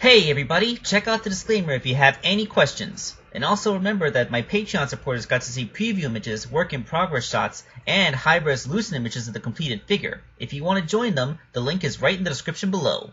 Hey everybody, check out the disclaimer if you have any questions. And also remember that my Patreon supporters got to see preview images, work in progress shots, and high resolution images of the completed figure. If you want to join them, the link is right in the description below.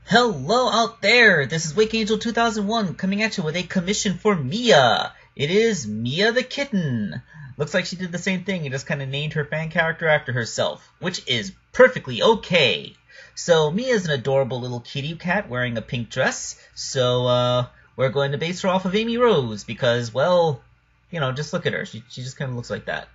Hello out there! This is Wake Angel 2001 coming at you with a commission for Mya. It is Mya the Kitten. Looks like she did the same thing and just kind of named her fan character after herself, which is perfectly okay. So Mya is an adorable little kitty cat wearing a pink dress, so we're going to base her off of Amy Rose because, well, you know, just look at her. She just kind of looks like that.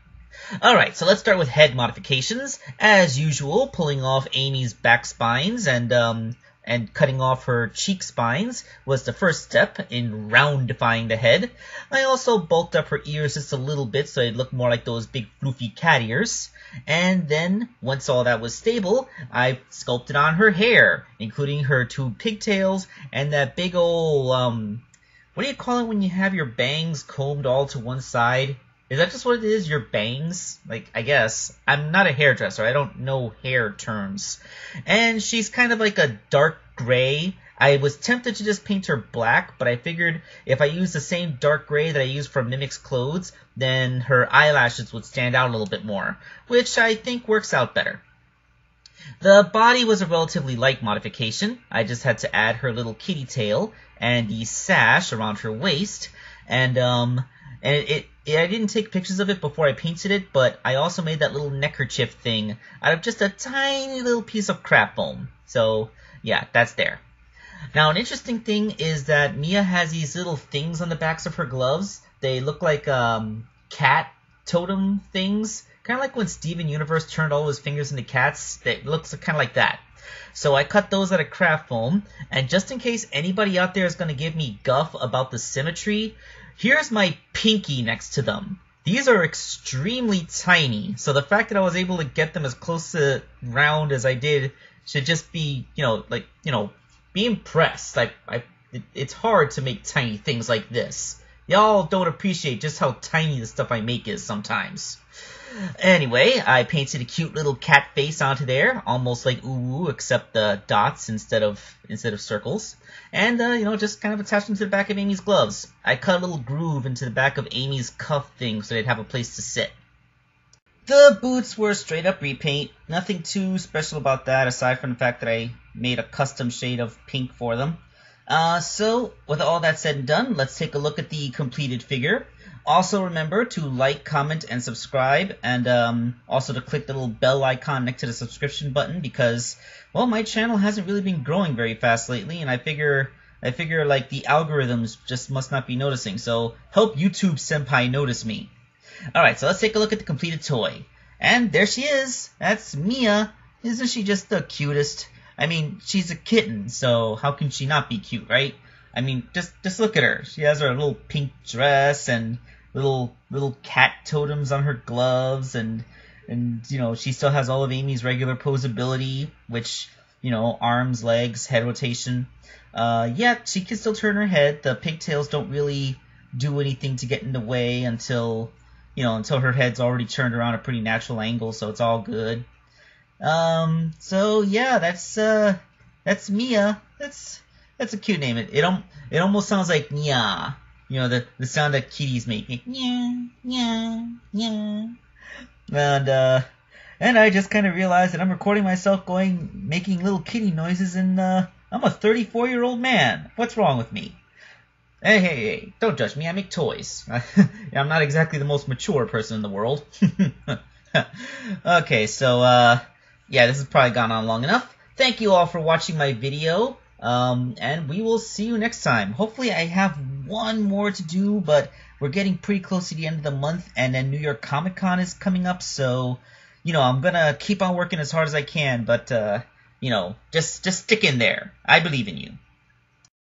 Alright, so let's start with head modifications. As usual, pulling off Amy's back spines and cutting off her cheek spines was the first step in roundifying the head. I also bulked up her ears just a little bit so they'd look more like those big floofy cat ears. And then, once all that was stable, I sculpted on her hair, including her two pigtails and that big ol', what do you call it when you have your bangs combed all to one side? Is that just what it is, your bangs? Like, I guess. I'm not a hairdresser. I don't know hair terms. And she's kind of like a dark gray. I was tempted to just paint her black, but I figured if I use the same dark gray that I use for Mimic's clothes, then her eyelashes would stand out a little bit more, which I think works out better. The body was a relatively light modification. I just had to add her little kitty tail and the sash around her waist, and I didn't take pictures of it before I painted it, but I also made that little neckerchief thing out of just a tiny little piece of crap foam. So, yeah, that's there. Now, an interesting thing is that Mya has these little things on the backs of her gloves. They look like cat totem things. Kind of like when Steven Universe turned all his fingers into cats. It looks kind of like that. So I cut those out of craft foam, and just in case anybody out there is going to give me guff about the symmetry, here's my pinky next to them. These are extremely tiny, so the fact that I was able to get them as close to round as I did should just be, be impressed. It's hard to make tiny things like this. Y'all don't appreciate just how tiny the stuff I make is sometimes. Anyway, I painted a cute little cat face onto there, almost like Uwu, except the dots instead of circles. And, just kind of attached them to the back of Amy's gloves. I cut a little groove into the back of Amy's cuff thing so they'd have a place to sit. The boots were straight up repaint. Nothing too special about that aside from the fact that I made a custom shade of pink for them. So, with all that said and done, let's take a look at the completed figure. Also remember to like, comment, and subscribe, and also to click the little bell icon next to the subscription button because, well, my channel hasn't really been growing very fast lately, and I figure like the algorithms just must not be noticing, so help YouTube Senpai notice me. Alright, so let's take a look at the completed toy. And there she is! That's Mya! Isn't she just the cutest? I mean, she's a kitten, so how can she not be cute, right? I mean, just look at her. She has her little pink dress and little cat totems on her gloves, and she still has all of Amy's regular posability, which, arms, legs, head rotation. Yeah, she can still turn her head. The pigtails don't really do anything to get in the way until her head's already turned around a pretty natural angle, so it's all good. So yeah, that's Mya. That's a cute name. It almost sounds like nya. The sound that kitties make. Nya, nya, nya. And I just kind of realized that I'm recording myself making little kitty noises, and I'm a 34-year-old man. What's wrong with me? Hey, don't judge me. I make toys. I'm not exactly the most mature person in the world. Okay, so, yeah, this has probably gone on long enough. Thank you all for watching my video. And we will see you next time. Hopefully I have one more to do, but we're getting pretty close to the end of the month, and then New York Comic Con is coming up, so, I'm gonna keep on working as hard as I can, but, just stick in there. I believe in you.